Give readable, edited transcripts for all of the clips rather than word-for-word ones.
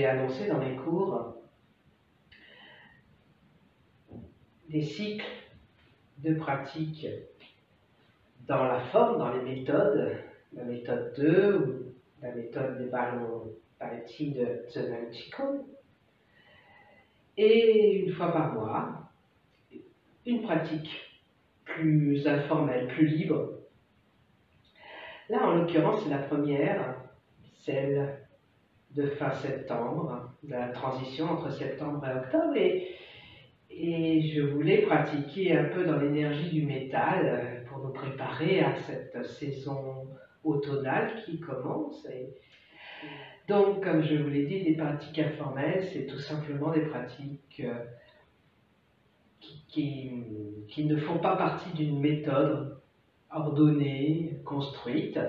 j'ai annoncé dans mes cours des cycles de pratique dans la forme, dans les méthodes, la méthode 2 ou la méthode des ballons paletti de Zhenan Qigong. Et une fois par mois, une pratique plus informelle, plus libre. Là, en l'occurrence, c'est la première, celle de fin septembre, de la transition entre septembre et octobre. Et je voulais pratiquer un peu dans l'énergie du métal pour nous préparer à cette saison automnale qui commence. Donc, comme je vous l'ai dit, les pratiques informelles, c'est tout simplement des pratiques qui ne font pas partie d'une méthode ordonnée, construite.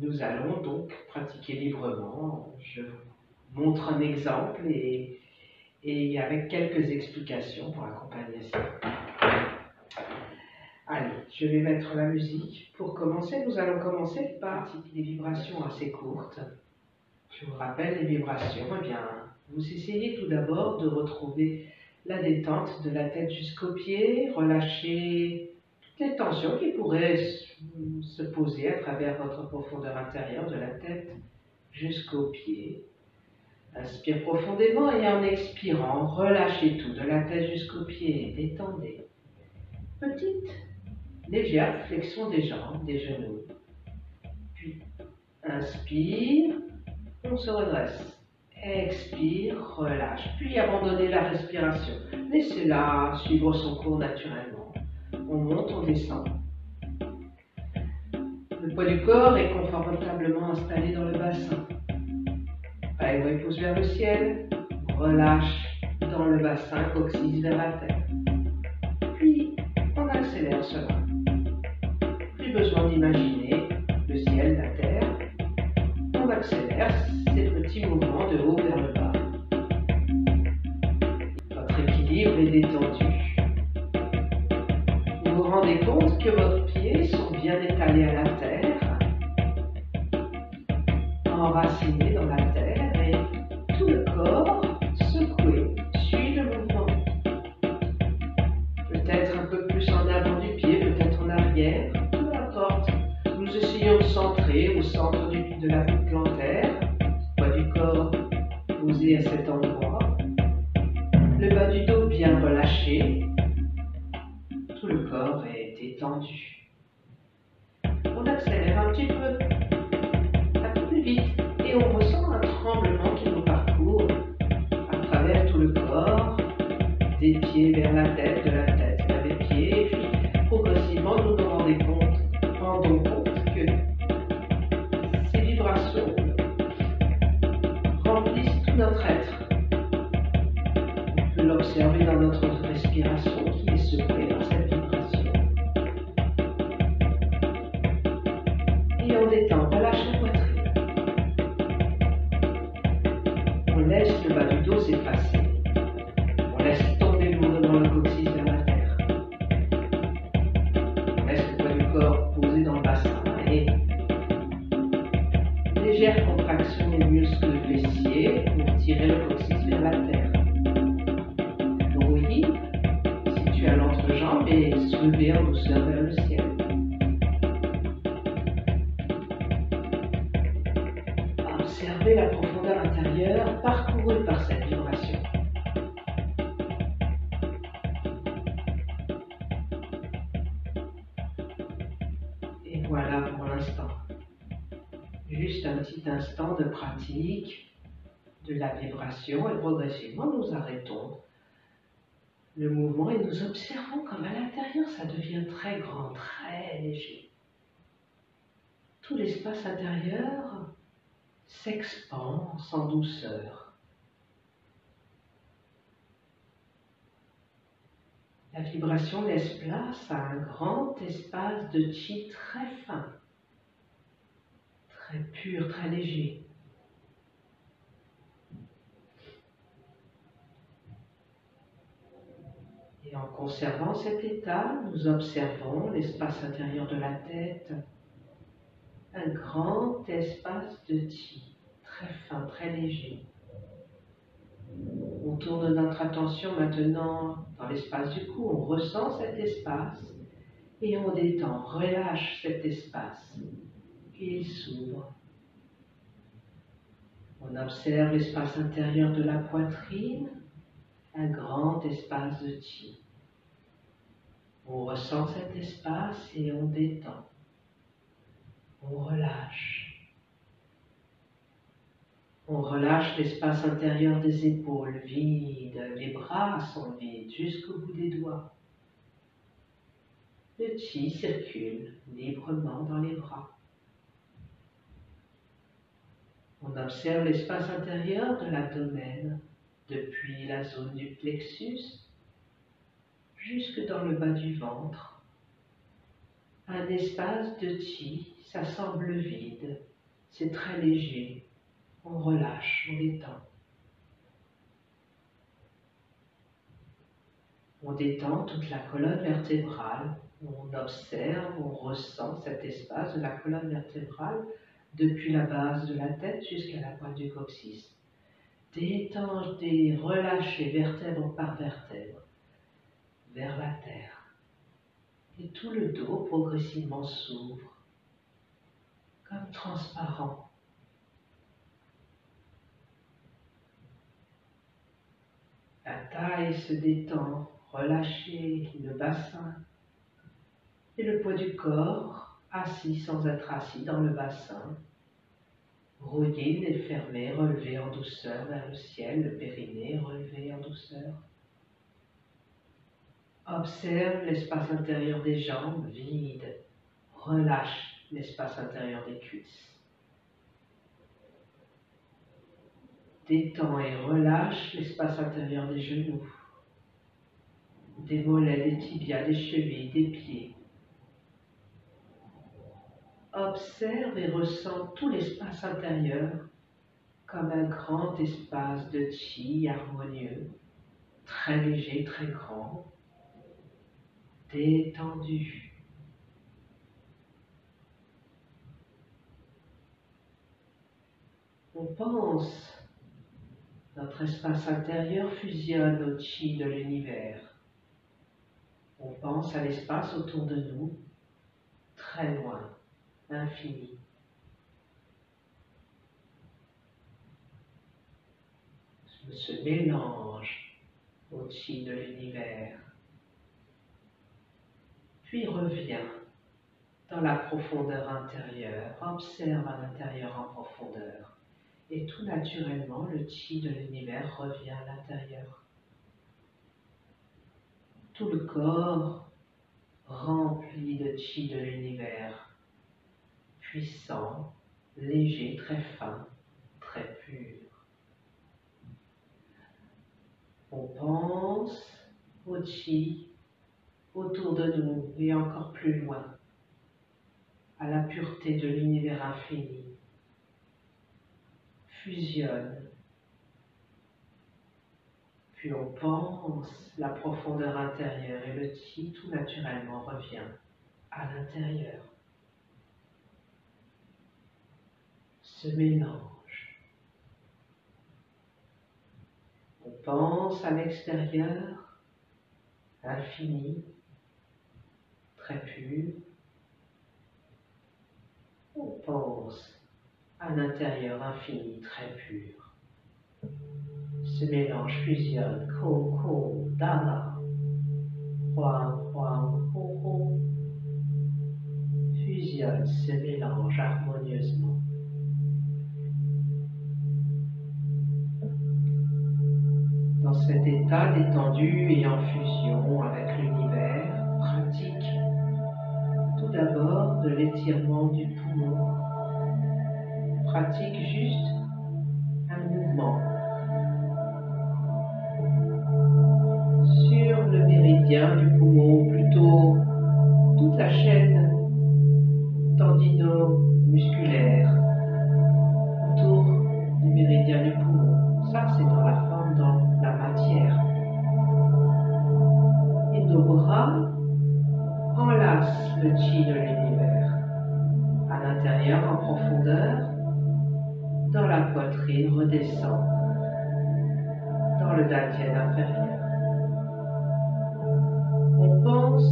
Nous allons donc pratiquer librement. Je vous montre un exemple et avec quelques explications pour accompagner ça. Allez, je vais mettre la musique. Pour commencer, nous allons commencer par des vibrations assez courtes. Je vous rappelle les vibrations. Eh bien, vous essayez tout d'abord de retrouver la détente de la tête jusqu'aux pieds, relâchez toutes les tensions qui pourraient se poser à travers votre profondeur intérieure de la tête jusqu'aux pieds. Inspire profondément et en expirant, relâchez tout, de la tête jusqu'aux pieds, détendez. Petite, légère flexion des jambes, des genoux. Puis, inspire, on se redresse. Expire, relâche. Puis, abandonnez la respiration. Laissez-la suivre son cours naturellement. On monte, on descend. Le poids du corps est confortablement installé dans le bassin. Allez, pousse vers le ciel, relâche dans le bassin, coccyx vers la terre. Puis, on accélère cela. Plus besoin d'imaginer le ciel, la terre. On accélère ces petits mouvements de haut vers le bas. Votre équilibre est détendu. Vous vous rendez compte que vos pieds sont bien étalés à la terre, enracinés dans la terre et tout le corps secoué suit le mouvement. Peut-être un peu plus en avant du pied, peut-être en arrière, peu importe. Nous essayons de centrer au centre de la voûte plantaire, le poids du corps posé à cet endroit, le bas du dos bien relâché, tout le corps est détendu. On accélère un petit peu plus vite, et on ressent un tremblement qui nous parcourt à travers tout le corps, des pieds vers la tête, de la tête vers les pieds, et puis progressivement nous nous rendons compte que ces vibrations remplissent tout notre être. On peut l'observer dans notre respiration qui est secouée par cette vibration. Et on détend, relâche la poitrine. On laisse le bas du dos s'effacer. On laisse tomber lourdement le coccyx vers la terre. On laisse le poids du corps posé dans le bassin et légère contraction des muscles fessiers pour tirer le coccyx vers la terre. Oui, situé à l'entrejambe et soulevé en douceur vers le ciel. Observez la profondeur intérieure parcourue par cette vibration. Et voilà pour l'instant. Juste un petit instant de pratique de la vibration et progressivement nous arrêtons le mouvement et nous observons comme à l'intérieur ça devient très grand, très léger. Tout l'espace intérieur s'expanse en douceur. La vibration laisse place à un grand espace de chi très fin, très pur, très léger. Et en conservant cet état, nous observons l'espace intérieur de la tête, un grand espace de chi, très fin, très léger. On tourne notre attention maintenant dans l'espace du cou, on ressent cet espace et on détend, relâche cet espace et il s'ouvre. On observe l'espace intérieur de la poitrine, un grand espace de chi. On ressent cet espace et on détend. On relâche. On relâche l'espace intérieur des épaules, vide. Les bras sont vides jusqu'au bout des doigts. Le chi circule librement dans les bras. On observe l'espace intérieur de l'abdomen, depuis la zone du plexus jusque dans le bas du ventre. Un espace de chi, ça semble vide, c'est très léger. On relâche, on détend. On détend toute la colonne vertébrale. On observe, on ressent cet espace de la colonne vertébrale depuis la base de la tête jusqu'à la pointe du coccyx. Détendez, relâchez vertèbre par vertèbre vers la terre. Et tout le dos progressivement s'ouvre, comme transparent. La taille se détend, relâchez le bassin et le poids du corps, assis sans être assis dans le bassin. Rouillé, nez fermé, relevé en douceur vers le ciel, le périnée relevé en douceur. Observe l'espace intérieur des jambes, vide. Relâche l'espace intérieur des cuisses. Détends et relâche l'espace intérieur des genoux, des mollets, des tibias, des chevilles, des pieds. Observe et ressens tout l'espace intérieur comme un grand espace de chi harmonieux, très léger, très grand, détendu. On pense, notre espace intérieur fusionne au chi de l'univers. On pense à l'espace autour de nous, très loin, infini. Se mélange au chi de l'univers, puis revient dans la profondeur intérieure, observe à l'intérieur en profondeur, et tout naturellement le chi de l'univers revient à l'intérieur. Tout le corps rempli de chi de l'univers, puissant, léger, très fin, très pur. On pense au chi autour de nous et encore plus loin, à la pureté de l'univers infini. Fusionne. Puis on pense la profondeur intérieure et le chi tout naturellement revient à l'intérieur. Se mélange. On pense à l'extérieur, infini, très pur. On pense à l'intérieur infini, très pur. Se mélange, fusionne, ko, ko, dana, huang, huang, ho, ho. Fusionne, se mélange harmonieusement. Dans cet état détendu et en fusion avec l'univers, pratique tout d'abord de l'étirement du poumon. Pratique juste un mouvement sur le méridien du poumon, plutôt toute la chaîne tendino-musculaire autour du méridien du poumon. Ça, c'est dans la forme, dans la matière. Et nos bras enlacent le chi de l'univers à l'intérieur, en profondeur, dans la poitrine, redescend. dans le dantian inférieur. On pense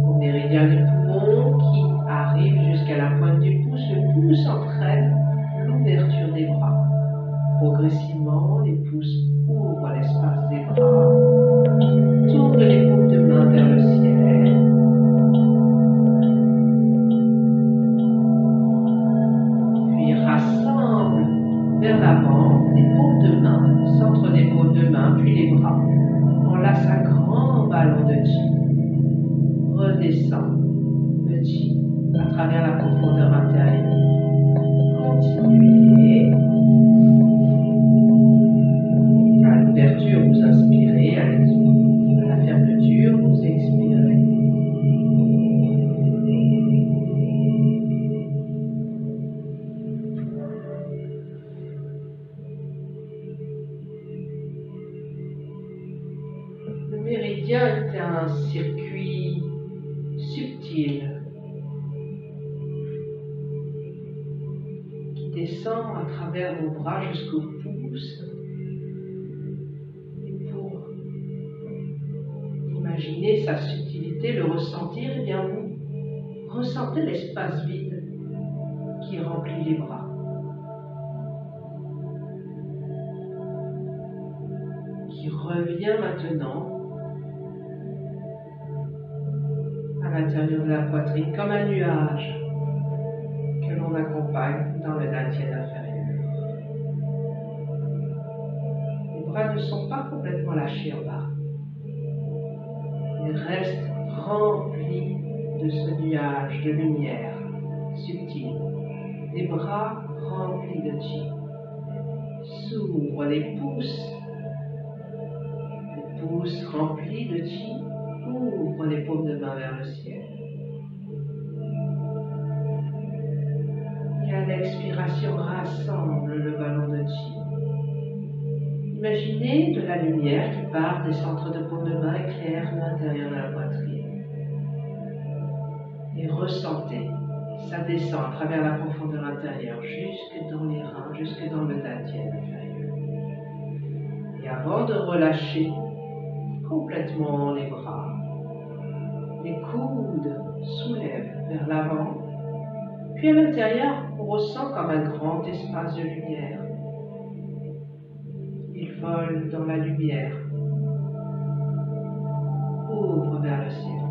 au méridien du poumon qui arrive jusqu'à la pointe du pouce. Le pouce entraîne l'ouverture des bras. Progressivement, les pouces ouvrent l'espace des bras, tournent les paumes de main vers le ciel. Puis rassemblent vers l'avant les paumes de main, centre des paumes de main, puis les bras. Enlace un grand ballon de chi. Redescend le chi à travers la profondeur intérieure. Continuez. À l'ouverture, vous inspirez. À la fermeture, vous expirez. Le méridien est un circuit subtil qui descend à travers vos bras jusqu'au pouce. Et pour imaginer sa subtilité, le ressentir, eh bien vous ressentez l'espace vide qui remplit les bras. Qui revient maintenant à l'intérieur de la poitrine comme un nuage que l'on accompagne dans le dantian inférieur. Les bras ne sont pas complètement lâchés en bas. Ils restent remplis de ce nuage de lumière subtile. Les bras remplis de chi. S'ouvrent les pouces remplis de chi. Ouvre les paumes de main vers le ciel. Et à l'expiration, rassemble le ballon de chi. Imaginez de la lumière qui part des centres de paumes de main et éclaire l'intérieur de la poitrine. Et ressentez, ça descend à travers la profondeur intérieure, jusque dans les reins, jusque dans le dantian inférieur. Et avant de relâcher complètement les bras, les coudes soulèvent vers l'avant, puis à l'intérieur, on ressent comme un grand espace de lumière. Il vole dans la lumière, ouvre vers le ciel.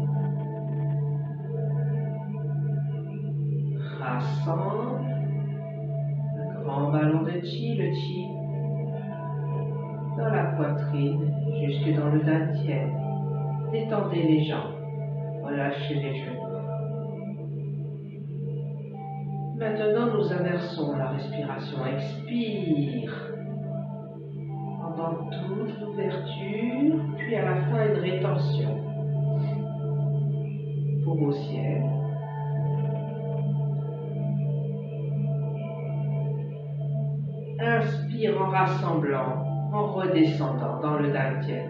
Rassemble un grand ballon de chi, le chi dans la poitrine, jusque dans le dantian. Détendez les jambes. Relâchez les genoux. Maintenant, nous inversons la respiration. Expire. Pendant toute l'ouverture, puis à la fin, une rétention. Paume au ciel. Inspire en rassemblant, en redescendant dans le dantian.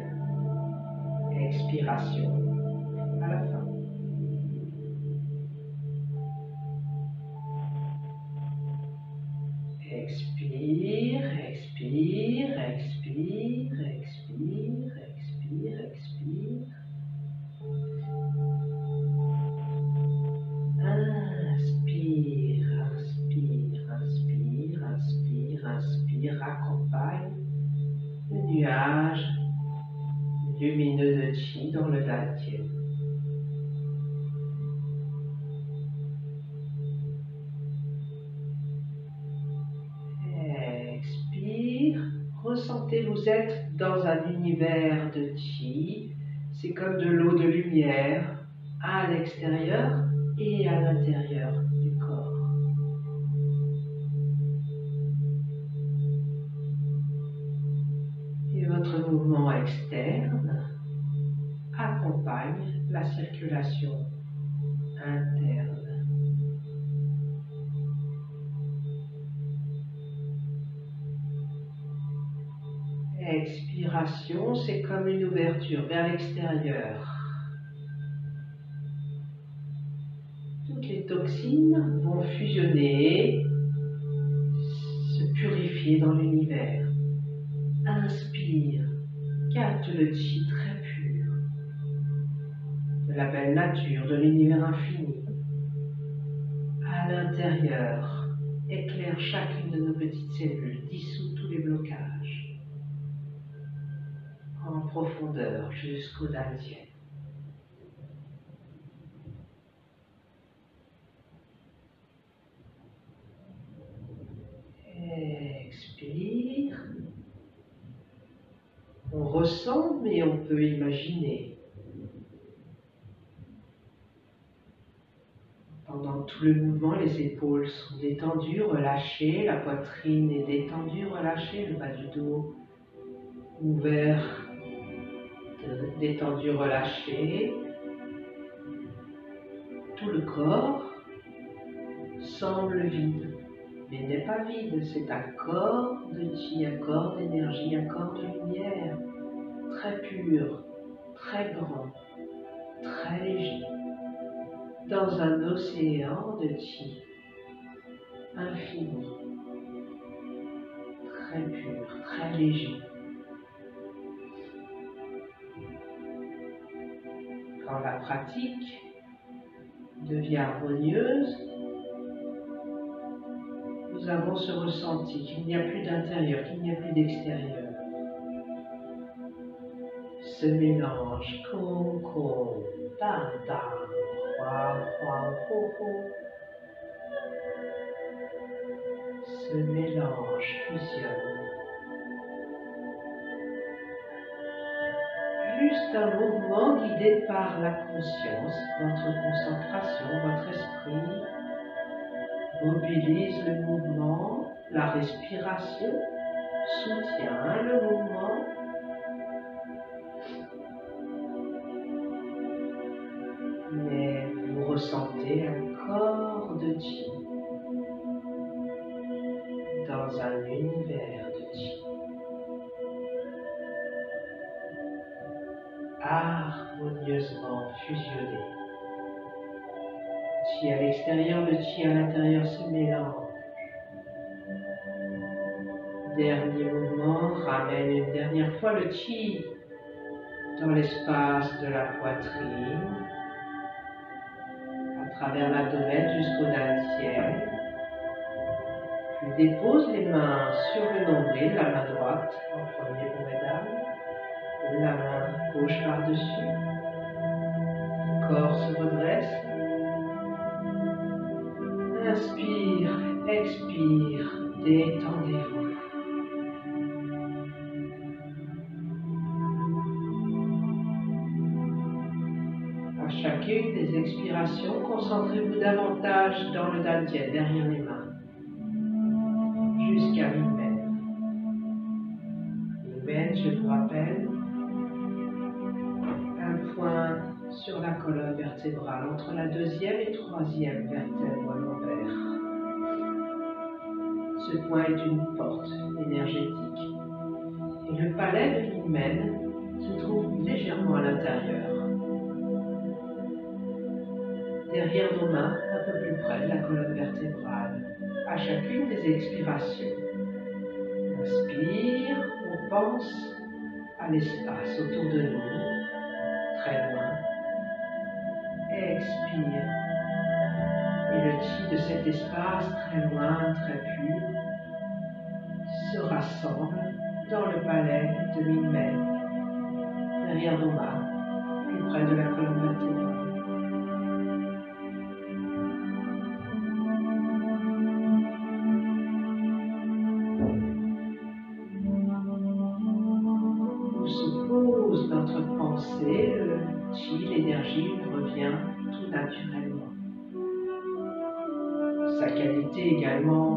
Expiration. À la fin. Expire, expire, expire, expire, expire, expire. Inspire, inspire, inspire, inspire, inspire. Accompagne le nuage lumineux de chi dans le dantian. Expire, ressentez, vous êtes dans un univers de chi. C'est comme de l'eau de lumière à l'extérieur et à l'intérieur du corps. Et votre mouvement externe accompagne la circulation interne. Expiration, c'est comme une ouverture vers l'extérieur. Toutes les toxines vont fusionner, se purifier dans l'univers. Inspire. Expire. Capte le chi très pur de la belle nature, de l'univers infini. À l'intérieur, éclaire chacune de nos petites cellules, dissout tous les blocages. En profondeur jusqu'au dantian. Expire. On ressent, mais on peut imaginer. Pendant tout le mouvement, les épaules sont détendues, relâchées, la poitrine est détendue, relâchée, le bas du dos ouvert, détendu, relâché. Tout le corps semble vide, mais n'est pas vide, c'est un corps de chi, un corps d'énergie, un corps de lumière, très pur, très grand, très léger, dans un océan de chi, infini, très pur, très léger. Quand la pratique devient harmonieuse, nous avons ce ressenti qu'il n'y a plus d'intérieur, qu'il n'y a plus d'extérieur. Ce mélange, kong, kong, tang, tang, huang, huang, ho, ho. Ce mélange fusionne. Juste un mouvement guidé par la conscience, votre concentration, votre esprit mobilise le mouvement, la respiration soutient le mouvement. Mais vous ressentez un corps de chi dans un univers de chi. Harmonieusement fusionné. Chi à l'extérieur, le chi à l'intérieur se mélange. Dernier mouvement, ramène une dernière fois le chi dans l'espace de la poitrine, à travers l'abdomen jusqu'au dantian. Puis dépose les mains sur le nombril, la main droite en premier pour mesdames, la main gauche par-dessus. Le corps se redresse. Inspire, expire, détendez-vous. À chacune des expirations, concentrez-vous davantage dans le dantian, derrière les mains, jusqu'à l'hymen. L'hymen, je vous rappelle, un point sur la colonne vertébrale, entre la deuxième et troisième vertèbre lombaire. Ce point est une porte énergétique. Et le palais de l'hymen se trouve légèrement à l'intérieur. Derrière nos mains, un peu plus près de la colonne vertébrale, à chacune des expirations. Inspire, on pense à l'espace autour de nous, très loin. Expire. Et le chi de cet espace très loin, très pur, se rassemble dans le palais de l'hymen, derrière nos mains, plus près de la colonne vertébrale. Où se pose notre pensée, le chi, l'énergie revient tout naturellement. Sa qualité également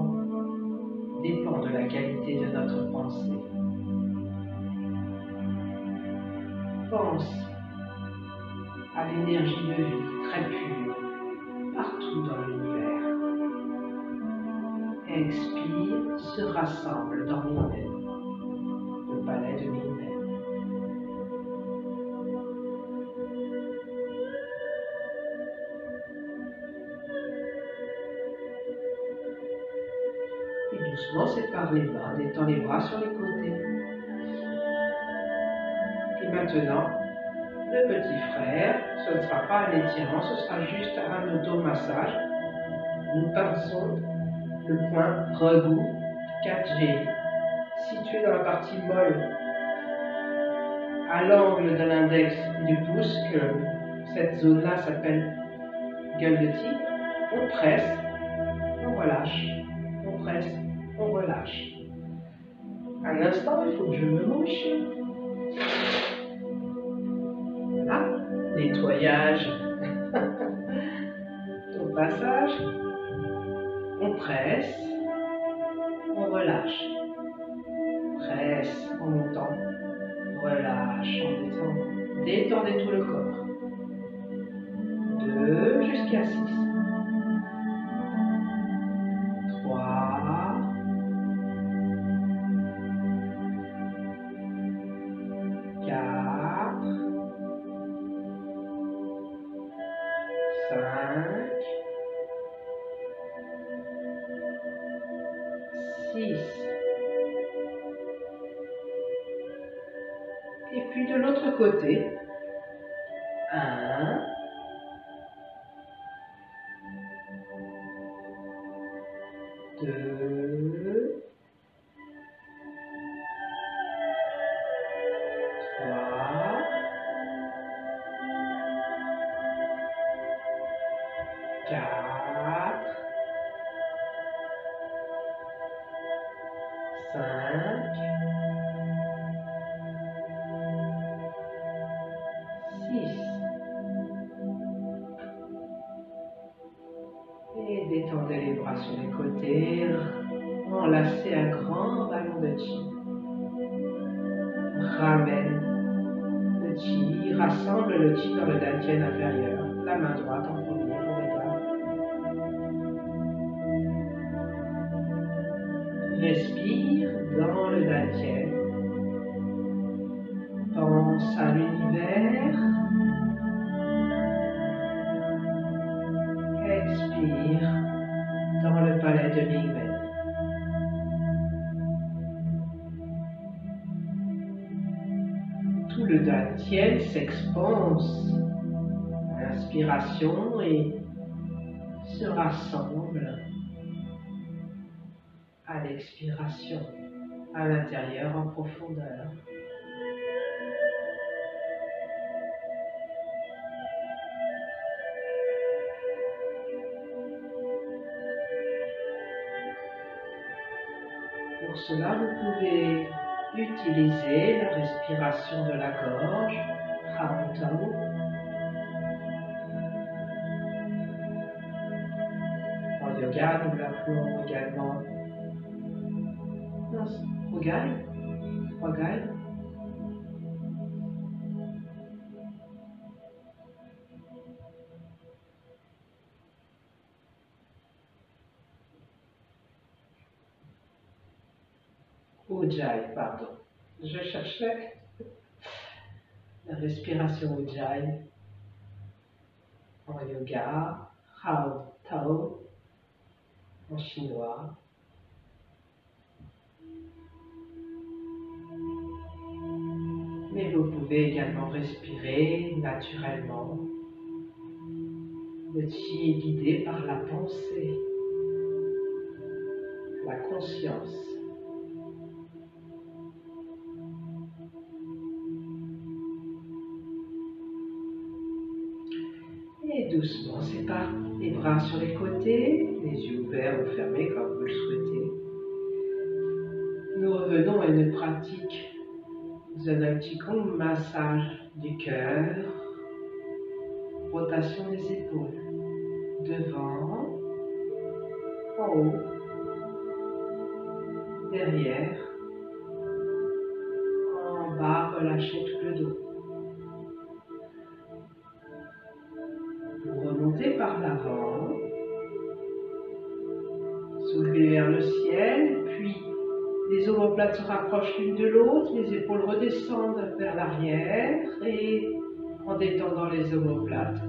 dépend de la qualité de notre pensée. Pense à l'énergie de vie très pure partout dans l'univers. Expire, se rassemble dans l'hymen, le palais de l'hymen. Et doucement sépare les mains, détend les bras sur les côtés. maintenant, le petit frère, ce ne sera pas un étirement, ce sera juste un automassage. Nous pinçons le point regout 4G, situé dans la partie molle, à l'angle de l'index et du pouce, que cette zone-là s'appelle gueule de tigre. On presse, on relâche, on presse, on relâche. Un instant, il faut que je me mouche. Voilà, nettoyage au passage. On presse, on relâche. Presse en montant, relâche en descendant. Détendez tout le corps. 2 jusqu'à 6. 3. 4. 5. 6. Et puis de l'autre côté, 1. 2. 3. 4. 5. 6. Et détendez les bras sur les côtés. Enlacez un grand ballon de chi. Ramène le chi, rassemble le chi dans le dantian inférieur. La main droite en premier pour les bras. Respire dans le dantian. Pense à l'univers. Expire dans le palais de Mingmen. Tout le dantian s'expanse. Inspiration et se rassemble à l'expiration, à l'intérieur en profondeur. Pour cela, vous pouvez utiliser la respiration de la gorge, Hao-Tao. En yoga, nous l'appelons également Rogai. Ujjayi, pardon. Je cherchais la respiration Ujjayi en yoga, Hao-Tao en chinois. Mais vous pouvez également respirer naturellement. Le chi est guidé par la pensée, la conscience. Et doucement, sépare les bras sur les côtés, les yeux ouverts ou fermés comme vous le souhaitez. Nous revenons à une pratique Zen Qigong, massage du cœur, rotation des épaules, devant, en haut, derrière, en bas, relâchez tout le dos. Vous remontez par l'avant, soulevez vers le ciel, puis les omoplates se rapprochent l'une de l'autre, les épaules redescendent vers l'arrière et en détendant les omoplates,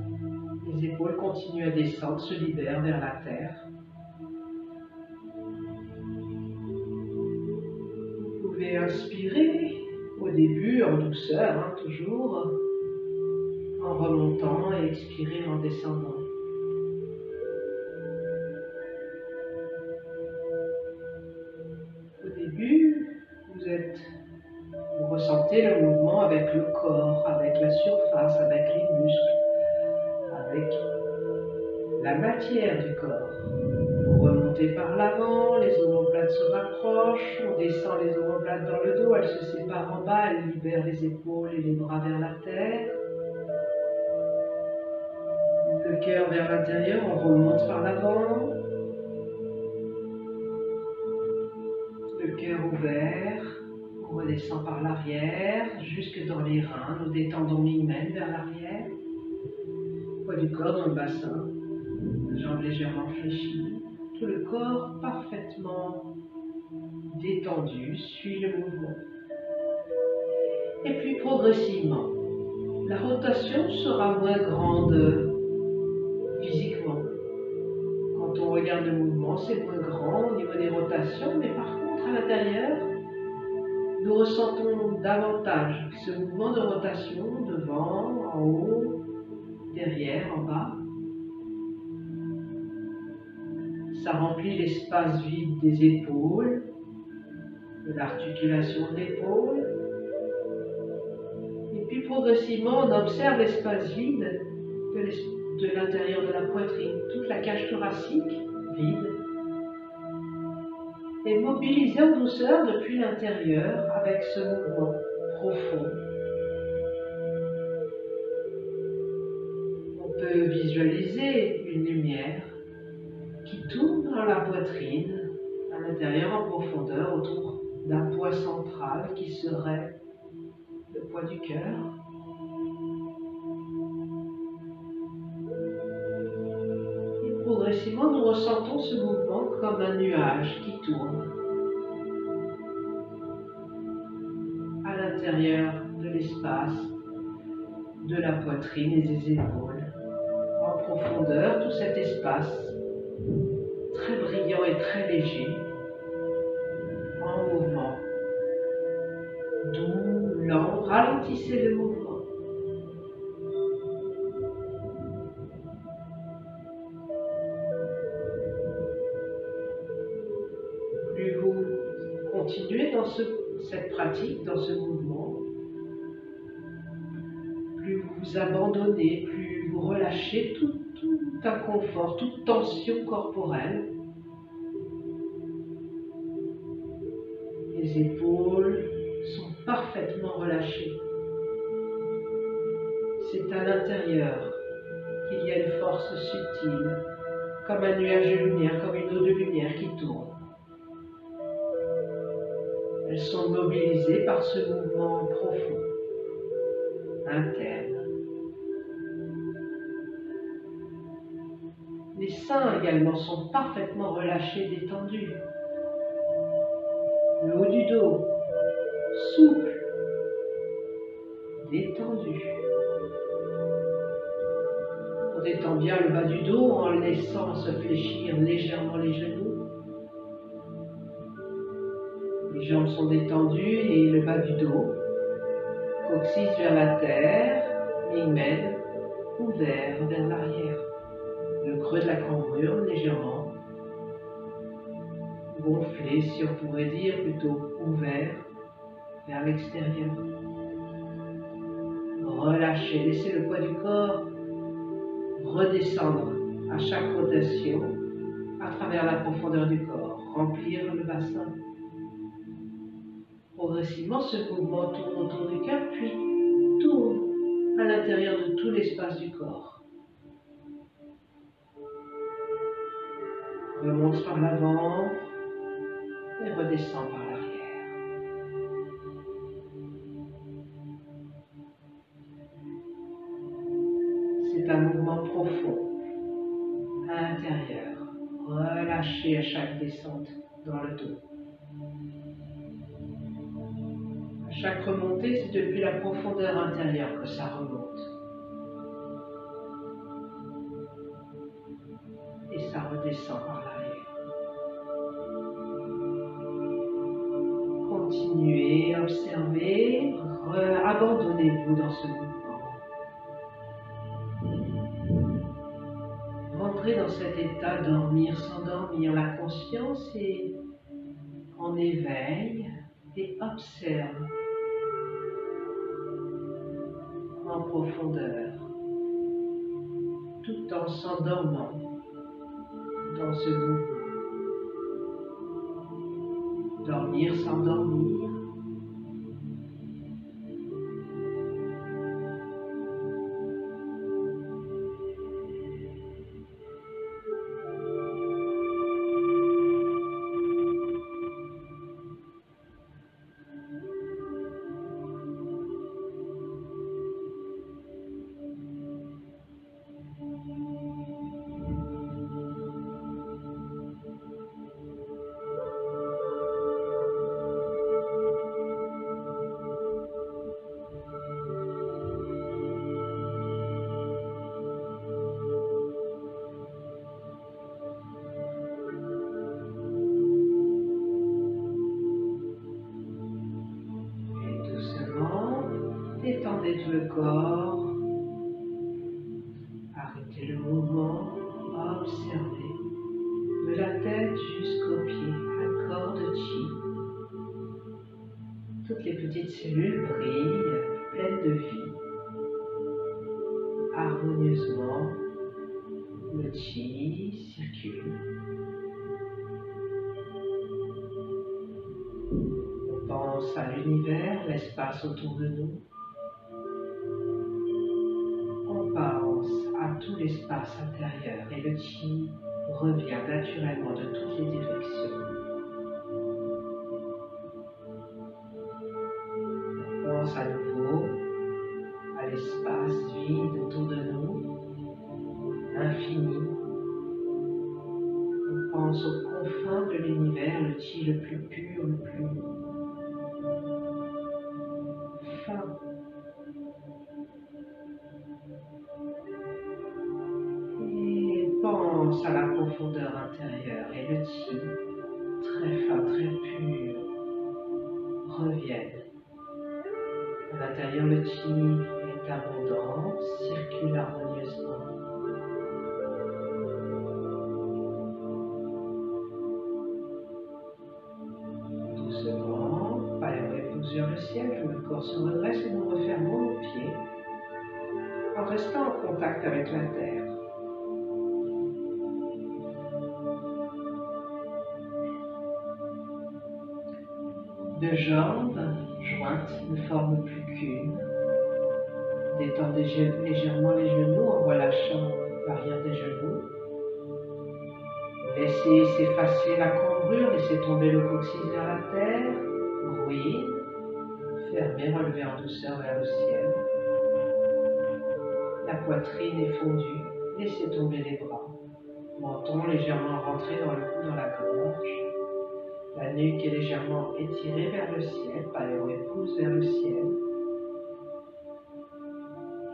les épaules continuent à descendre, se libèrent vers la terre. Vous pouvez inspirer, début, en douceur, hein, toujours, en remontant et expirez en descendant. Au début, vous ressentez le mouvement avec le corps, avec la surface, avec les muscles, avec la matière du corps. Vous remontez par l'avant, les omoplates se rapprochent, on descend les omoplates dans le dos, elles se séparent en bas, elles libèrent les épaules et les bras vers la terre. Le cœur vers l'intérieur, on remonte par l'avant. Le cœur ouvert, on redescend par l'arrière, jusque dans les reins, nous détendons l'hymen vers l'arrière. Poids du corps dans le bassin, les jambes légèrement fléchies, tout le corps parfaitement détendu, suit le mouvement. Et puis progressivement, la rotation sera moins grande physiquement. Quand on regarde le mouvement, c'est moins grand au niveau des rotations, mais par contre, à l'intérieur, nous ressentons davantage ce mouvement de rotation devant, en haut, derrière, en bas. Ça remplit l'espace vide des épaules, de l'articulation de l'épaule. Et puis progressivement, on observe l'espace vide de l'intérieur de la poitrine, toute la cage thoracique vide, et mobilisée en douceur depuis l'intérieur avec ce mouvement profond. On peut visualiser une lumière qui tourne dans la poitrine, à l'intérieur en profondeur, autour d'un poids central qui serait le poids du cœur. Et progressivement, nous ressentons ce mouvement comme un nuage qui tourne à l'intérieur de l'espace de la poitrine et des épaules. En profondeur, tout cet espace très brillant et très léger, en mouvement, doux, lent, ralentissez le mouvement. Plus vous continuez dans cette pratique, dans ce mouvement, plus vous vous abandonnez, plus vous relâchez tout inconfort, toute tension corporelle. Les épaules sont parfaitement relâchées. C'est à l'intérieur qu'il y a une force subtile, comme un nuage de lumière, comme une eau de lumière qui tourne. Elles sont mobilisées par ce mouvement profond, interne. Les seins également sont parfaitement relâchés, détendus. Le haut du dos, souple, détendu. On détend bien le bas du dos en laissant se fléchir légèrement les genoux. Les jambes sont détendues et le bas du dos, coccyx vers la terre, hymen ouvert vers l'arrière. Le creux de la cambrure légèrement gonflé, si on pourrait dire, plutôt ouvert vers l'extérieur. Relâchez, laissez le poids du corps redescendre à chaque rotation à travers la profondeur du corps, remplir le bassin. Progressivement, ce mouvement tourne autour du cœur, puis tourne à l'intérieur de tout l'espace du corps. Remonte par l'avant et redescend par l'arrière. C'est un mouvement profond à l'intérieur, relâché à chaque descente dans le dos. À chaque remontée, c'est depuis la profondeur intérieure que ça remonte. Et ça redescend par l'arrière. Continuez. Continuez, observez, abandonnez-vous dans ce mouvement. Rentrez dans cet état, dormir, s'endormir, la conscience est en éveil et observe en profondeur, tout en s'endormant dans ce mouvement. Dormir, s'endormir. Détendez tout le corps, arrêtez le mouvement, observez de la tête jusqu'aux pieds, un corps de chi. Toutes les petites cellules brillent, pleines de vie. Harmonieusement, le chi circule. On pense à l'univers, l'espace autour de nous. Pense à tout l'espace intérieur et le chi revient naturellement de toutes les directions. On pense à nouveau à l'espace vide autour de nous, infini. On pense aux confins de l'univers, le chi le plus pur, le plus fin. Pense à la profondeur intérieure et le chi, très fin, très pur, reviennent. À l'intérieur, le chi est abondant, circule harmonieusement. Doucement, pas élevé vers le ciel, le corps se redresse et nous refermons nos pieds en restant en contact avec la terre. Deux jambes jointes ne forment plus qu'une. Détendez légèrement les genoux en relâchant l'arrière des genoux. Laissez s'effacer la cambrure, laissez tomber le coccyx vers la terre. Bruit. Fermez, relevez en douceur vers le ciel. La poitrine est fondue. Laissez tomber les bras. Menton légèrement rentré dans la gorge. La nuque est légèrement étirée vers le ciel, palais épouse vers le ciel.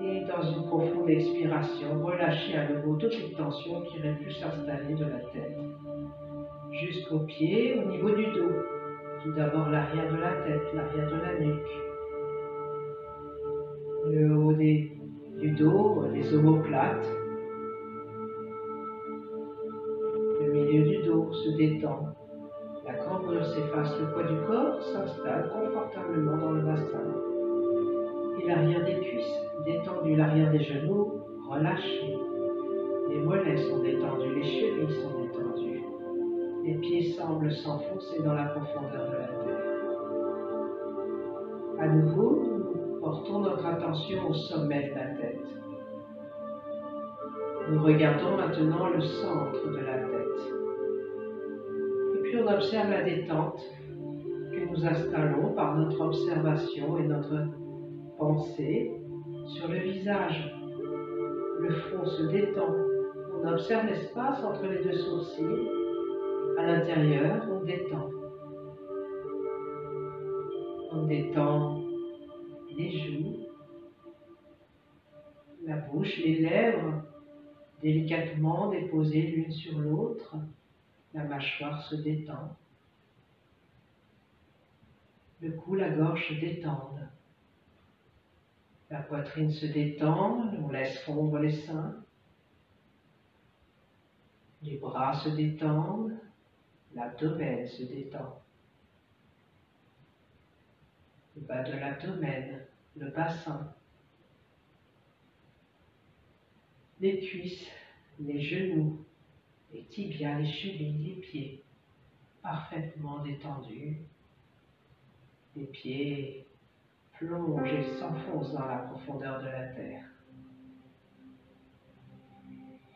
Et dans une profonde expiration, relâchez à nouveau toutes les tensions qui auraient pu s'installer de la tête jusqu'aux pieds, au niveau du dos. Tout d'abord l'arrière de la tête, l'arrière de la nuque. Le haut du dos, les omoplates. Le milieu du dos se détend. La cambrure s'efface, le poids du corps s'installe confortablement dans le bassin. Et l'arrière des cuisses, détendu, l'arrière des genoux, relâché. Les mollets sont détendus, les chevilles sont détendues. Les pieds semblent s'enfoncer dans la profondeur de la terre. À nouveau, nous portons notre attention au sommet de la tête. Nous regardons maintenant le centre de la tête. Puis on observe la détente que nous installons par notre observation et notre pensée sur le visage. Le front se détend. On observe l'espace entre les deux sourcils. À l'intérieur, on détend. On détend les joues, la bouche, les lèvres, délicatement déposées l'une sur l'autre. La mâchoire se détend. Le cou, la gorge se détendent. La poitrine se détend, on laisse fondre les seins. Les bras se détendent, l'abdomen se détend. Le bas de l'abdomen, le bassin, les cuisses, les genoux, les tibias, les chevilles, les pieds, parfaitement détendus. Les pieds plongent et s'enfoncent dans la profondeur de la terre.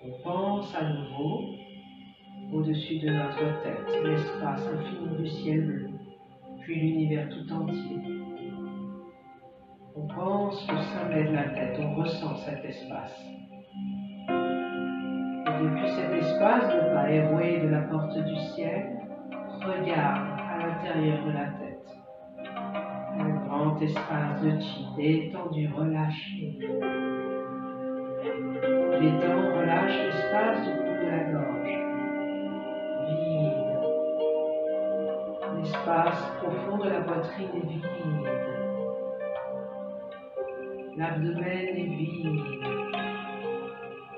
On pense à nouveau au-dessus de notre tête, l'espace infini du ciel bleu, puis l'univers tout entier. On pense au sommet de la tête, on ressent cet espace. Et depuis cet espace, le pas éroué de la porte du ciel regarde à l'intérieur de la tête. Un grand espace de chi, détendu, relâché. Détend, relâche l'espace du cou de la gorge. Vide. L'espace profond de la poitrine est vide. L'abdomen est vide.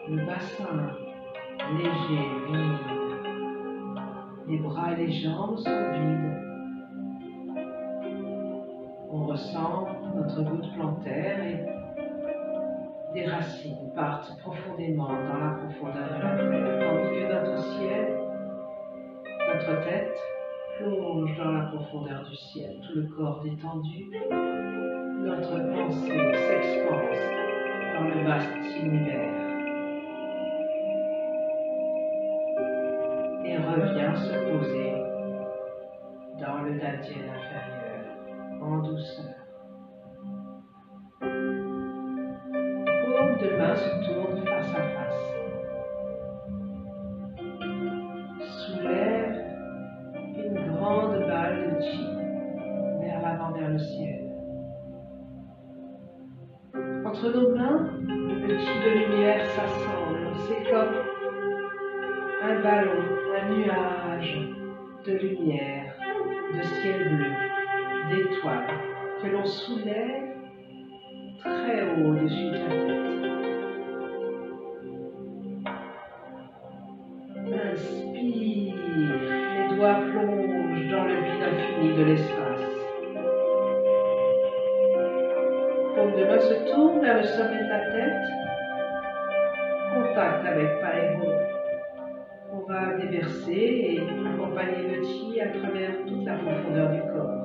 Le bassin léger, vide. Les bras et les jambes sont vides. On ressent notre goutte plantaire et des racines partent profondément dans la profondeur de la terre, tandis que notre ciel, notre tête, plonge dans la profondeur du ciel, tout le corps détendu. Notre pensée s'expanse dans le vaste univers et revient se poser dans le dantian inférieur en douceur. Paumes de main se tournent face à face. Soulève une grande balle de chi vers l'avant, vers le ciel. Entre nos mains, le chi de lumière s'assemble. C'est comme un ballon, un nuage de lumière, de ciel bleu, d'étoiles que l'on soulève très haut au-dessus de la tête. Inspire, les doigts plongent dans le vide infini de l'espace. Paume de main se tourne vers le sommet de la tête. Contact avec Paero. On va déverser et accompagner le chi à travers toute la profondeur du corps.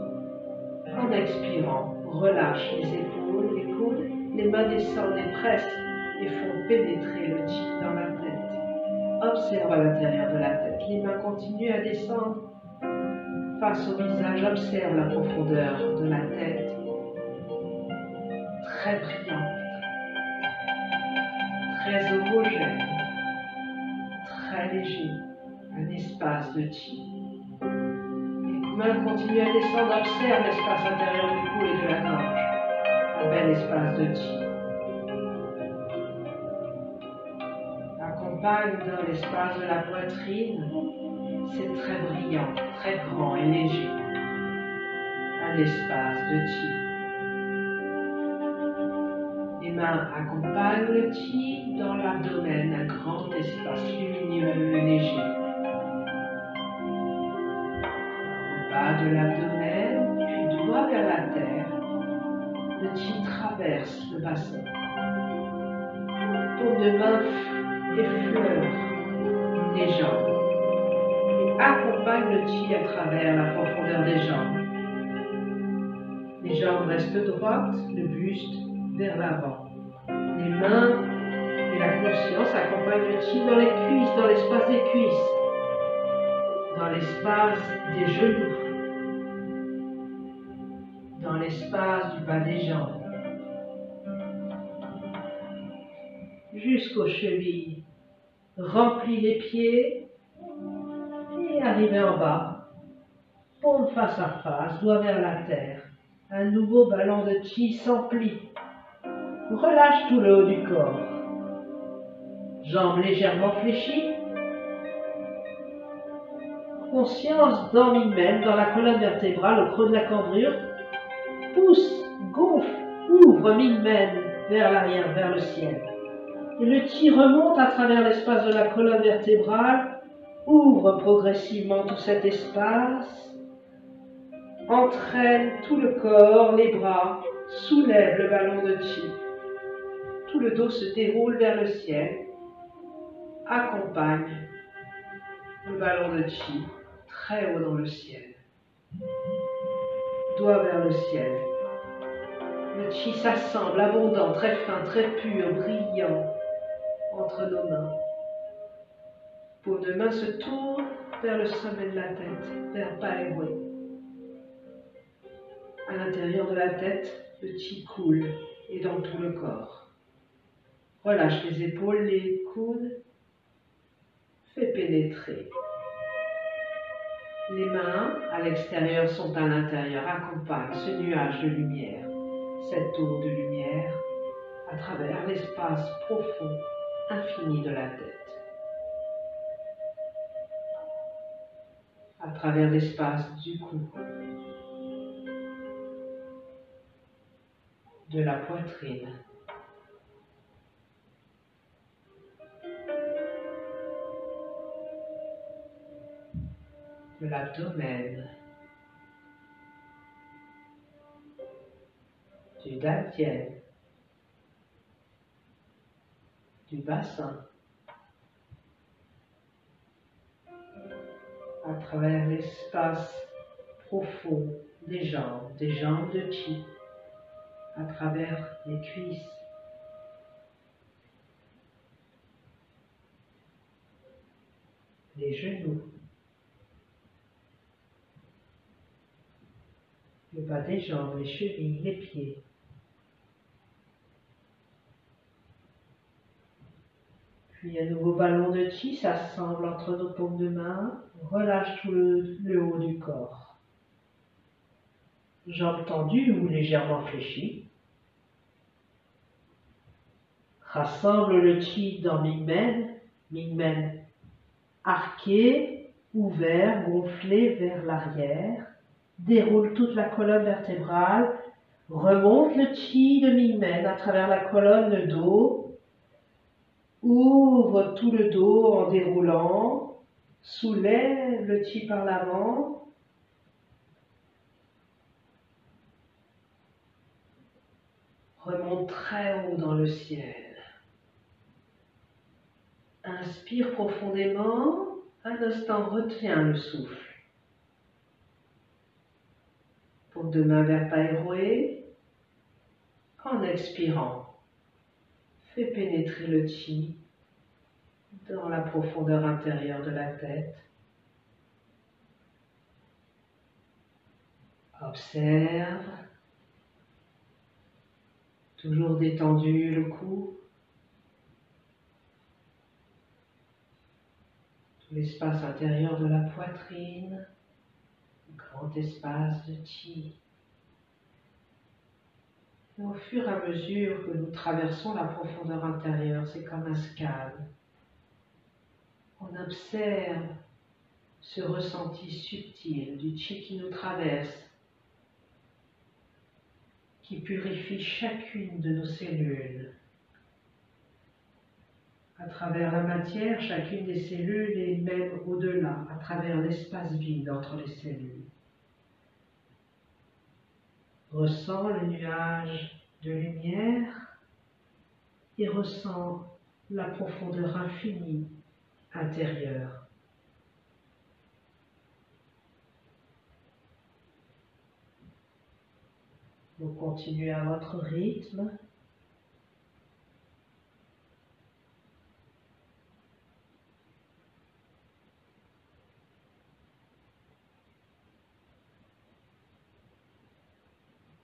En expirant, relâche les épaules, les coudes, les mains descendent et pressent et font pénétrer le chi dans la tête. Observe à l'intérieur de la tête. Les mains continuent à descendre face au visage. Observe la profondeur de la tête. Très brillante, très homogène, très léger, un espace de chi. Les mains continuent à descendre, observe l'espace intérieur du cou et de la gorge, un bel espace de chi. Accompagne dans l'espace de la poitrine, c'est très brillant, très grand et léger, un espace de chi. Les mains accompagnent le chi dans l'abdomen, un grand espace lumineux et léger. Le bas de l'abdomen, puis droit vers la terre, le chi traverse le bassin. Paume de main effleure les jambes et accompagne le chi à travers la profondeur des jambes. Les jambes restent droites, le buste vers l'avant. Les mains et la conscience accompagnent le chi dans les cuisses, dans l'espace des cuisses, dans l'espace des genoux, dans l'espace du bas des jambes, jusqu'aux chevilles. Remplis les pieds et arrivez en bas. Paume face à face, doigt vers la terre. Un nouveau ballon de chi s'emplit. Relâche tout le haut du corps. Jambes légèrement fléchies. Conscience dormie même dans la colonne vertébrale au creux de la cambrure. pousse, gonfle, ouvre Ming-Men vers l'arrière, vers le ciel. Et le chi remonte à travers l'espace de la colonne vertébrale, ouvre progressivement tout cet espace, entraîne tout le corps, les bras, soulève le ballon de chi. Tout le dos se déroule vers le ciel, accompagne le ballon de chi très haut dans le ciel. Doigt vers le ciel. Le chi s'assemble, abondant, très fin, très pur, brillant, entre nos mains. Paume de main se tourne vers le sommet de la tête, vers Paewe. À l'intérieur de la tête, le chi coule et dans tout le corps. Relâche les épaules, les coudes. Fais pénétrer. Les mains à l'extérieur sont à l'intérieur. Accompagne ce nuage de lumière, cette tour de lumière, à travers l'espace profond, infini de la tête. À travers l'espace du cou, de la poitrine, de l'abdomen, du dantian, du bassin, à travers l'espace profond des jambes de chi, à travers les cuisses, les genoux, le bas des jambes, les chevilles, les pieds. Puis un nouveau ballon de chi s'assemble entre nos paumes de main, relâche tout le haut du corps. Jambes tendues ou légèrement fléchies. Rassemble le chi dans Ming-Men, Ming-Men arqué, ouvert, gonflé vers l'arrière. Déroule toute la colonne vertébrale, remonte le chi de Ming-Men à travers la colonne, le dos, ouvre tout le dos en déroulant, soulève le chi par l'avant, remonte très haut dans le ciel. Inspire profondément, un instant retiens le souffle. Paume de main vers Paewe. En expirant, fais pénétrer le chi dans la profondeur intérieure de la tête. Observe, toujours détendu le cou, tout l'espace intérieur de la poitrine, grand espace de chi. Et au fur et à mesure que nous traversons la profondeur intérieure, c'est comme un scan. On observe ce ressenti subtil du chi qui nous traverse, qui purifie chacune de nos cellules. À travers la matière, chacune des cellules et même au-delà, à travers l'espace vide entre les cellules. Ressens le nuage de lumière et ressens la profondeur infinie intérieure. Vous continuez à votre rythme.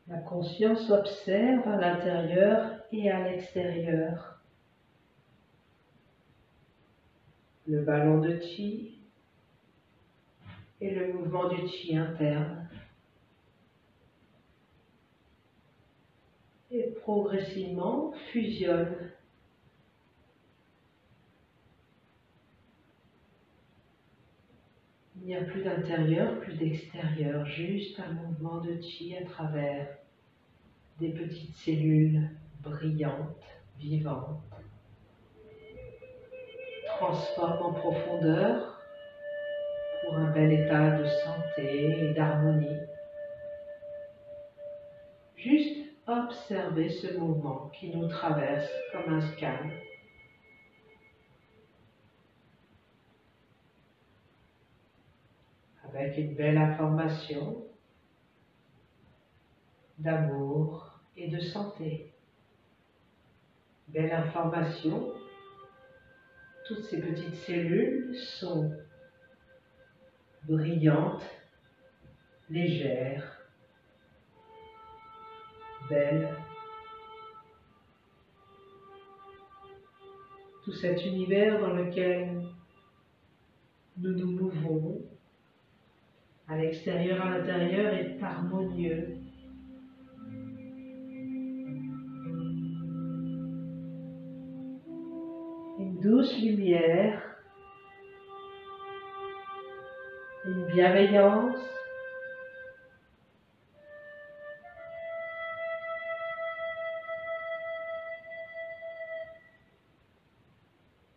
La conscience observe à l'intérieur et à l'extérieur. Le ballon de chi et le mouvement du chi interne. Et progressivement fusionne. Il n'y a plus d'intérieur, plus d'extérieur, juste un mouvement de chi à travers des petites cellules brillantes, vivantes, transforment en profondeur pour un bel état de santé et d'harmonie. Juste observer ce mouvement qui nous traverse comme un scan. Avec une belle information d'amour et de santé. Belle information, toutes ces petites cellules sont brillantes, légères, belles. Tout cet univers dans lequel nous nous mouvons, à l'extérieur, à l'intérieur, est harmonieux. Une douce lumière, une bienveillance,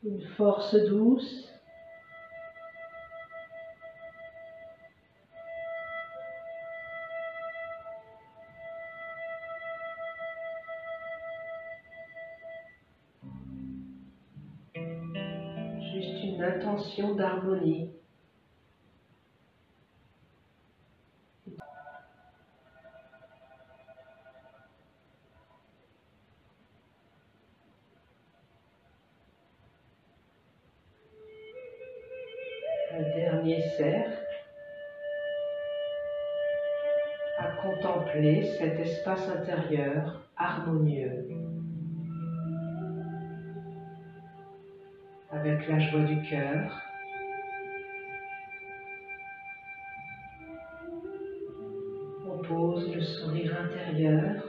une force douce, juste une intention d'harmonie. Un dernier cercle à contempler cet espace intérieur harmonieux avec la joie du cœur. On pose le sourire intérieur.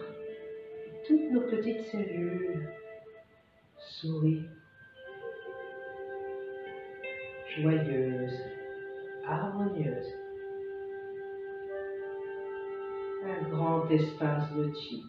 Toutes nos petites cellules sourient, joyeuses, harmonieuses. Un grand espace de chi.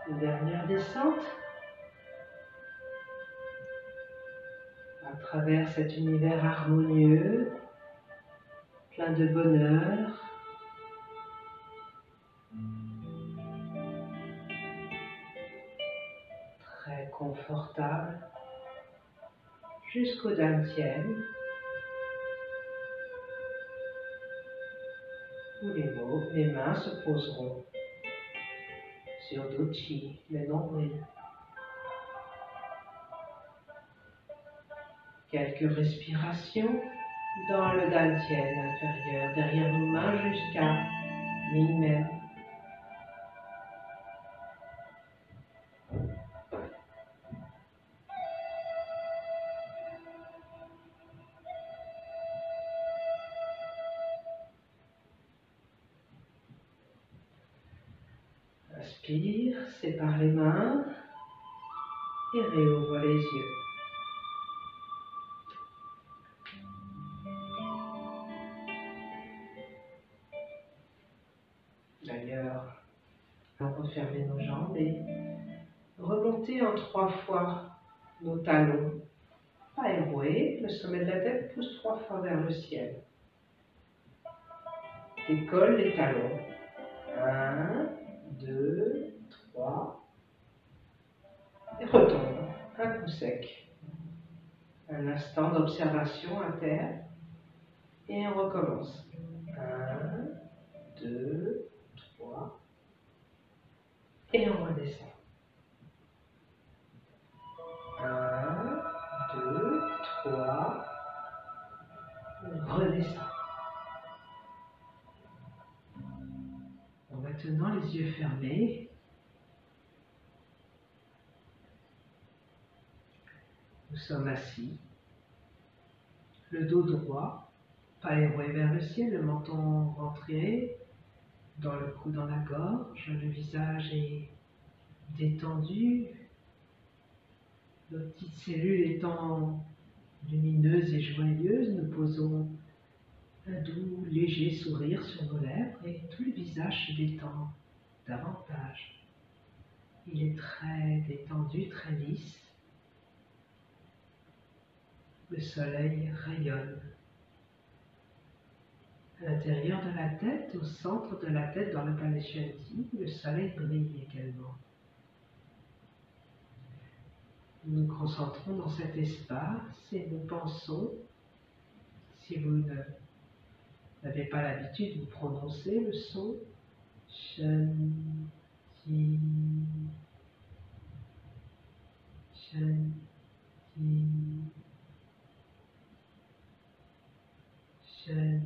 Une dernière descente à travers cet univers harmonieux, plein de bonheur. Très confortable, jusqu'au dantian, où les mains se poseront sur Dochi, le nombril. Quelques respirations dans le dantian inférieur, derrière nos mains jusqu'à Mingmen. Inspire, sépare les mains et réouvre les yeux. D'ailleurs, on refermer nos jambes et remonter en 3 fois nos talons. Pas éroué, le sommet de la tête pousse 3 fois vers le ciel. Décolle les talons. 1, 2, 3. Et retombe. Un coup sec. Un instant d'observation à terre et on recommence. 1, 2, 3 et on redescend. 1, 2, 3, on redescend. Bon, maintenant les yeux fermés. Nous sommes assis, le dos droit, pas éroué vers le ciel, le menton rentré dans le cou, dans la gorge, le visage est détendu, nos petites cellules étant lumineuses et joyeuses, nous posons un doux, léger sourire sur nos lèvres et tout le visage se détend davantage. Il est très détendu, très lisse. Le soleil rayonne. À l'intérieur de la tête, au centre de la tête, dans le Panishanti, le soleil brille également. Nous nous concentrons dans cet espace et nous pensons, si vous n'avez pas l'habitude, vous prononcez le son Shanti, Shanti, Shanti.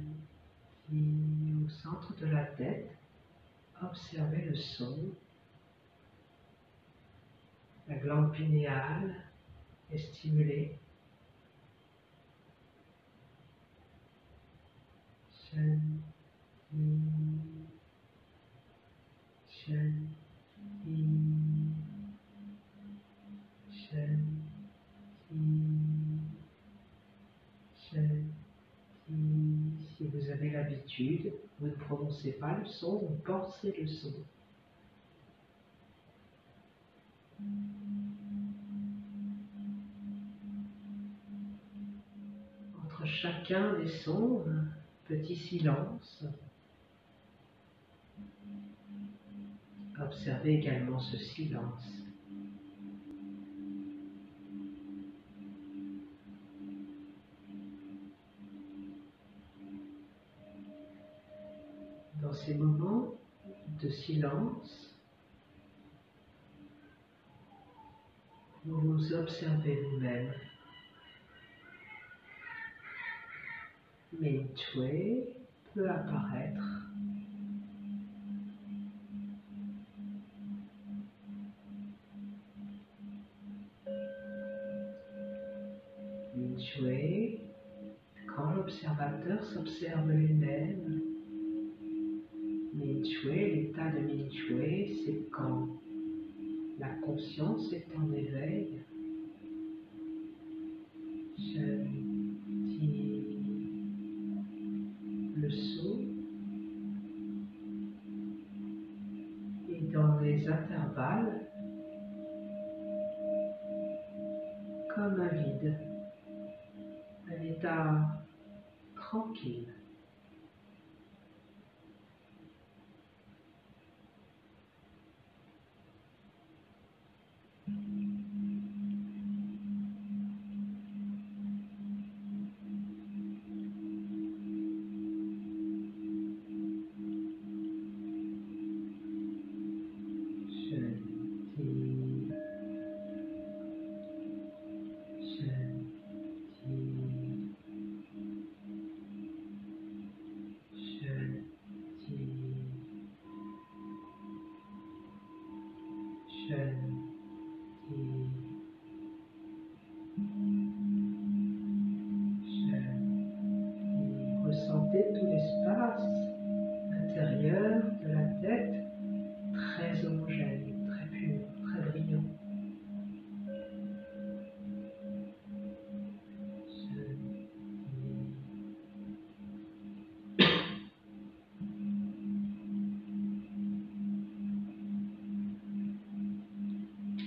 Au centre de la tête, observez le son. La glande pinéale est stimulée. Shanti, Shanti, Shanti, Shanti. Si vous avez l'habitude, vous ne prononcez pas le son, vous pensez le son. Entre chacun des sons, un petit silence. Observez également ce silence. Dans ces moments de silence, vous vous observez vous-même. Meitwe peut apparaître. Meitwe, quand l'observateur s'observe lui-même. Meitwe, l'état de Meitwe, c'est quand la conscience est en éveil. Le son et dans les intervalles comme un vide, un état tranquille. Ressentez tout l'espace intérieur de la tête, très homogène, très pur, très brillant.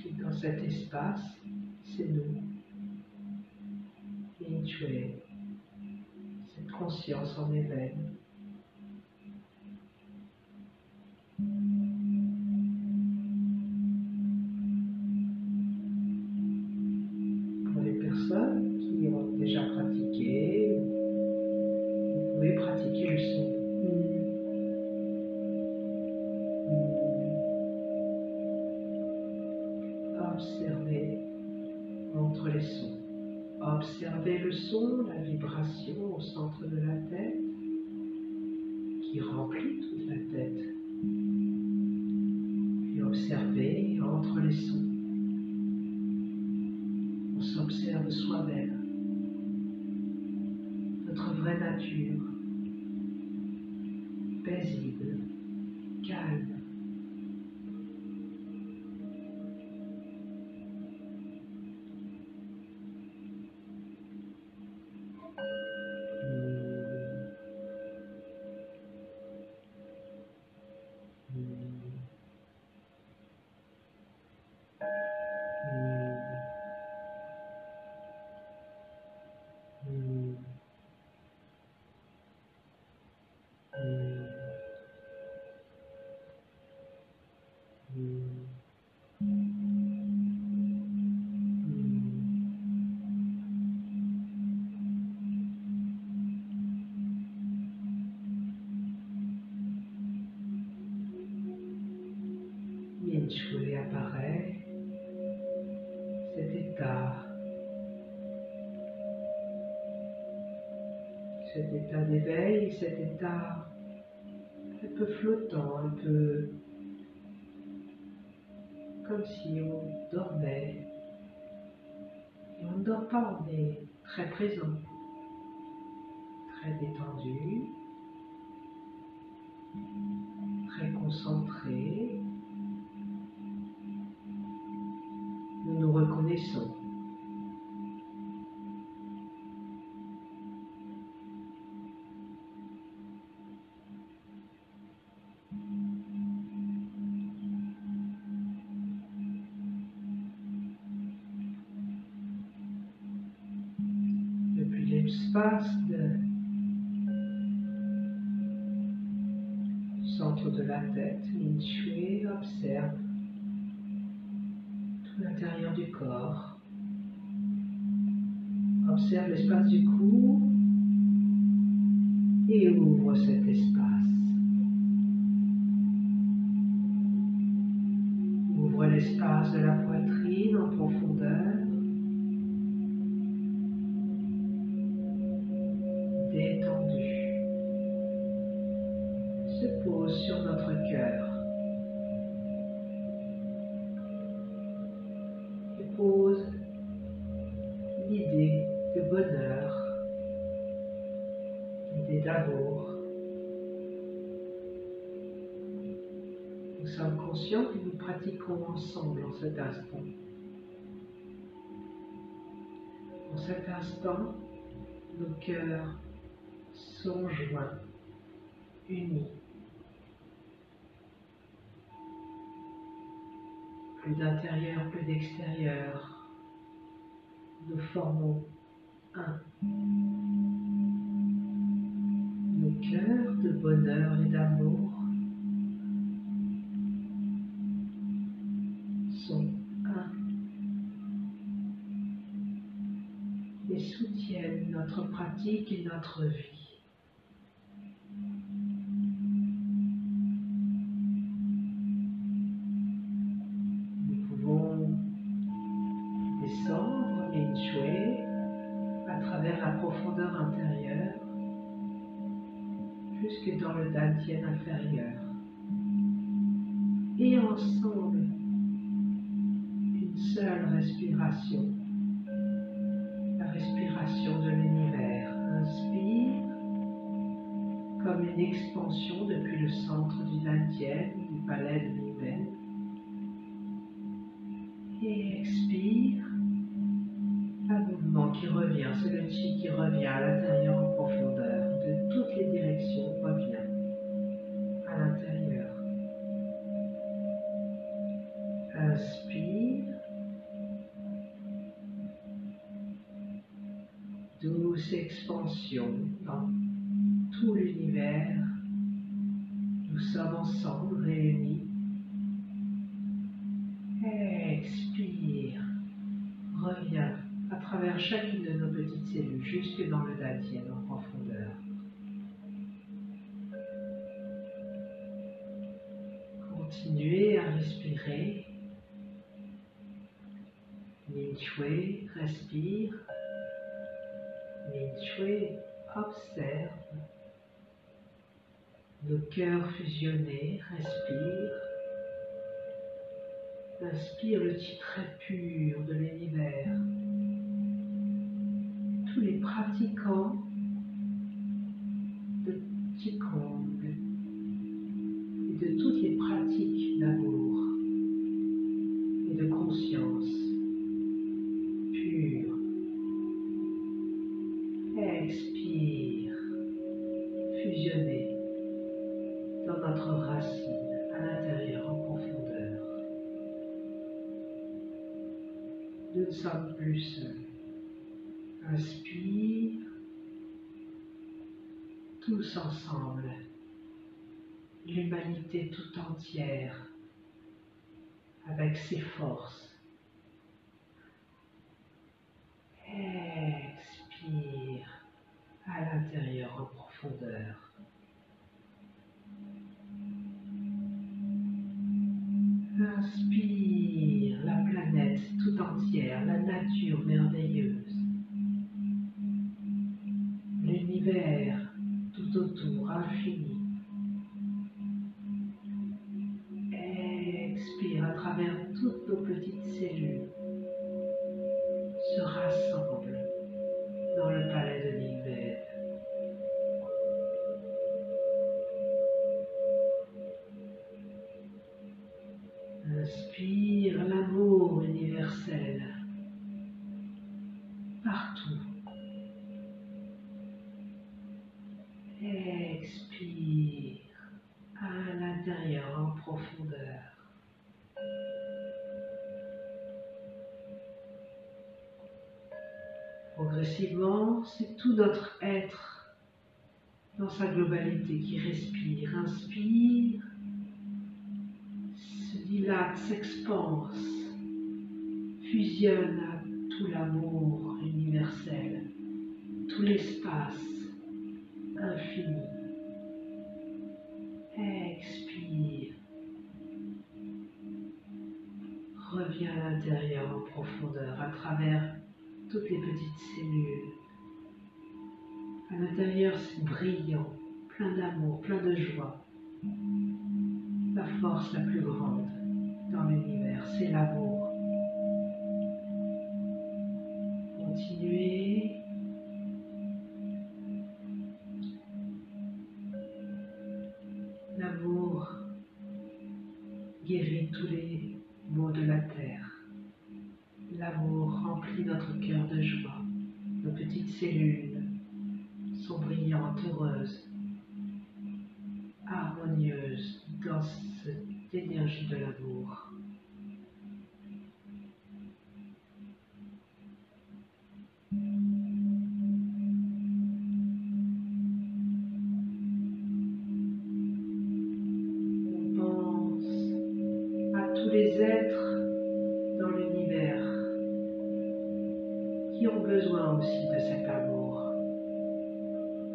Et dans cet espace, c'est nous, Meitwe, cette conscience en éveil. Pour les personnes qui le son, la vibration au centre de la tête qui remplit toute la tête. Puis observez entre les sons. On s'observe soi-même, notre vraie nature, paisible, calme. Min Shui apparaît, cet état d'éveil, cet état un peu flottant, un peu comme si on dormait. Et on ne dort pas, on est très présent, très détendu, très concentré. Nous nous reconnaissons. Depuis l'espace du centre de la tête, Min Shui observe tout l'intérieur du corps. Observe l'espace du cou et ouvre cet espace. Ouvre l'espace de la poitrine en profondeur. Détendu. Se pose sur notre cœur. Et pose l'idée de bonheur, l'idée d'amour. Nous sommes conscients que nous pratiquons ensemble en cet instant. En cet instant, nos cœurs sont joints, unis. Plus d'intérieur, plus d'extérieur. Nous formons un. Nos cœurs de bonheur et d'amour sont un et soutiennent notre pratique et notre vie. Descendre Min Shui à travers la profondeur intérieure jusque dans le dantian inférieur. Et ensemble, une seule respiration, la respiration de l'univers. Inspire comme une expansion depuis le centre du dantian, du palais de l'hiver. Et expire. Un mouvement qui revient, c'est le chi qui revient à l'intérieur en profondeur, de toutes les directions revient à l'intérieur. Inspire, douce expansion dans tout l'univers. Nous sommes ensemble réunis. Expire, reviens à travers chacune de nos petites cellules, jusque dans le dantian en profondeur. Continuez à respirer. Min Shui, respire. Ming Shui observe nos cœurs fusionnés, respire. Inspire le chi très pur de l'univers. Tous les pratiquants de Qigong et de toutes les pratiques d'amour et de conscience pure. Expire, fusionner dans notre racine à l'intérieur en profondeur. Nous ne sommes plus seuls. Inspire, tous ensemble, l'humanité tout entière, avec ses forces. Expire à l'intérieur en profondeur. Inspire la planète tout entière, la nature merveilleuse. L'univers tout autour, infini. Expire à travers toutes nos petites cellules. Se rassemble dans le palais de Nightbed. Inspire l'amour universel partout. Expire à l'intérieur en profondeur. Progressivement, c'est tout notre être dans sa globalité qui respire, inspire, se dilate, s'expanse, fusionne à tout l'amour universel, tout l'espace infini. Expire. Reviens à l'intérieur en profondeur, à travers toutes les petites cellules. À l'intérieur, c'est brillant, plein d'amour, plein de joie. La force la plus grande dans l'univers, c'est l'amour. Continuez. L'amour guérit tous les maux de la terre. L'amour remplit notre cœur de joie. Nos petites cellules sont brillantes, heureuses, harmonieuses dans cette énergie de l'amour. On pense à tous les êtres dans l'univers qui ont besoin aussi de cet amour.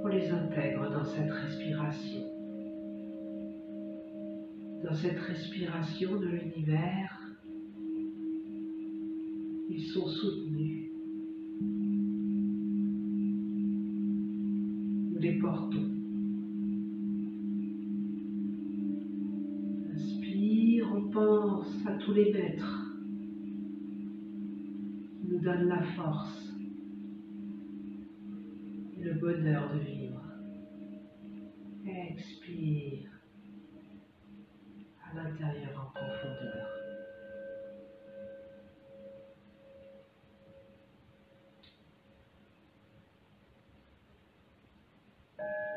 On les intègre dans cette respiration. Dans cette respiration de l'univers, ils sont soutenus. Nous les portons. Inspire, on pense à tous les maîtres qui nous donnent la force et le bonheur de vivre. Expire à l'intérieur en profondeur.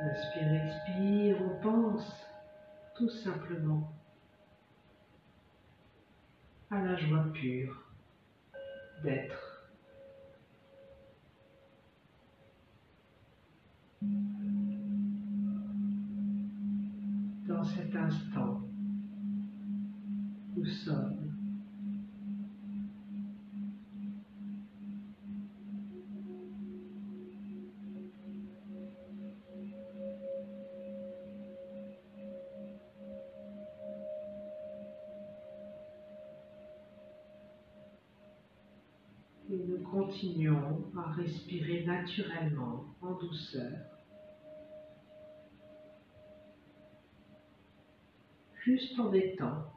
Inspire, expire, on pense tout simplement à la joie pure d'être. Dans cet instant, nous sommes Et nous continuons à respirer naturellement, en douceur, juste en étant,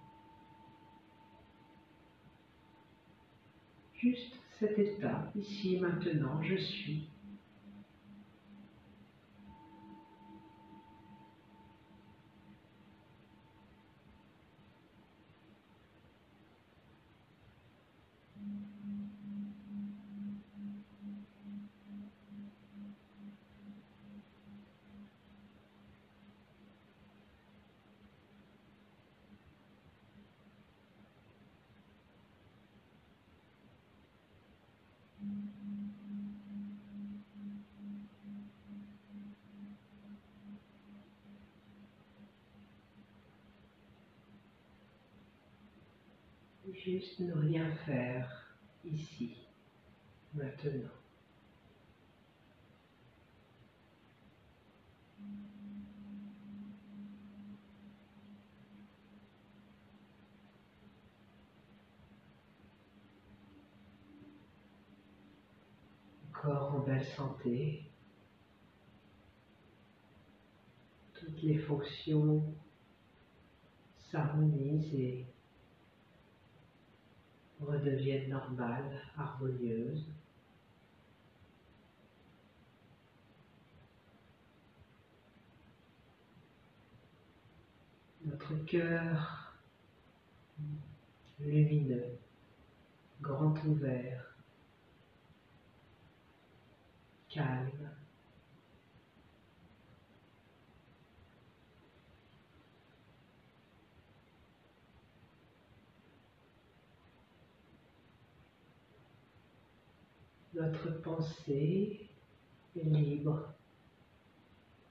juste cet état, ici, maintenant, je suis. Juste ne rien faire, ici, maintenant. Corps en belle santé, toutes les fonctions s'harmonisent et redeviennent normales, harmonieuses. Notre cœur lumineux, grand ouvert, calme. Notre pensée est libre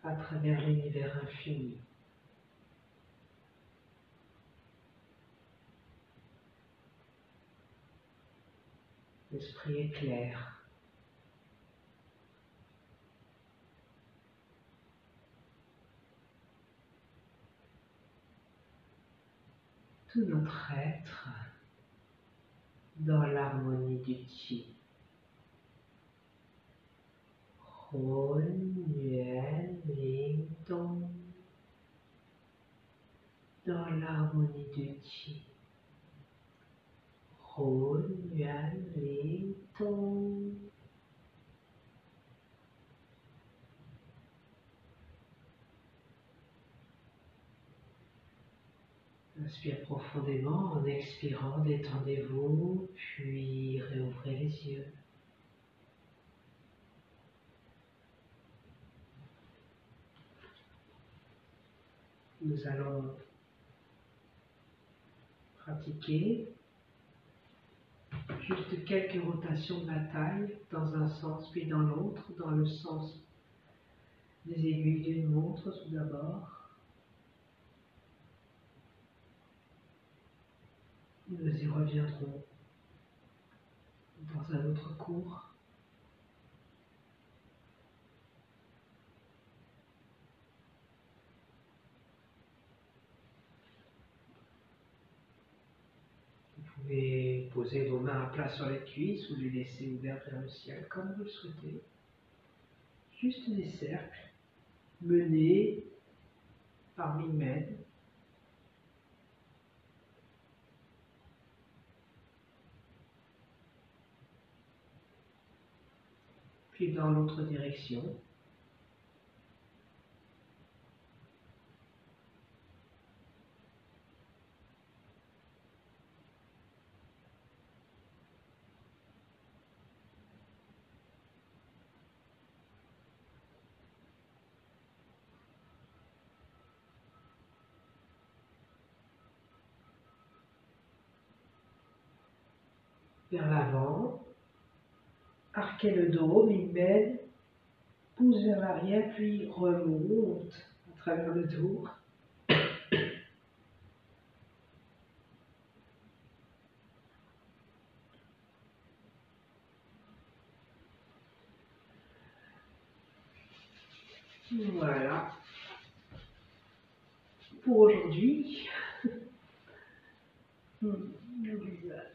à travers l'univers infini. L'esprit est clair. Tout notre être dans l'harmonie du Qi. Hon Yuan Ling Dong. Dans l'harmonie du Qi. Hon Yuan Ling Dong. Inspire profondément en expirant, détendez-vous, puis réouvrez les yeux. Nous allons pratiquer juste quelques rotations de la taille dans un sens puis dans l'autre, dans le sens des aiguilles d'une montre tout d'abord. Nous y reviendrons dans un autre cours. Vous pouvez poser vos mains à plat sur les cuisses ou les laisser ouvertes vers le ciel comme vous le souhaitez. Juste des cercles menés par millimètres. Puis dans l'autre direction. Vers l'avant, arquez le dos, millimètre, pousse vers l'arrière, puis remonte à travers le dos. Voilà. Pour aujourd'hui, le visage.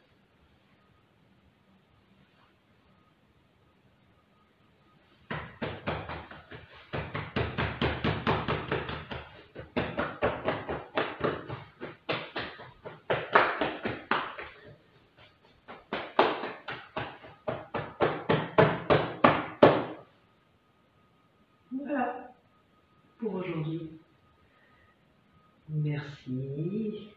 Merci.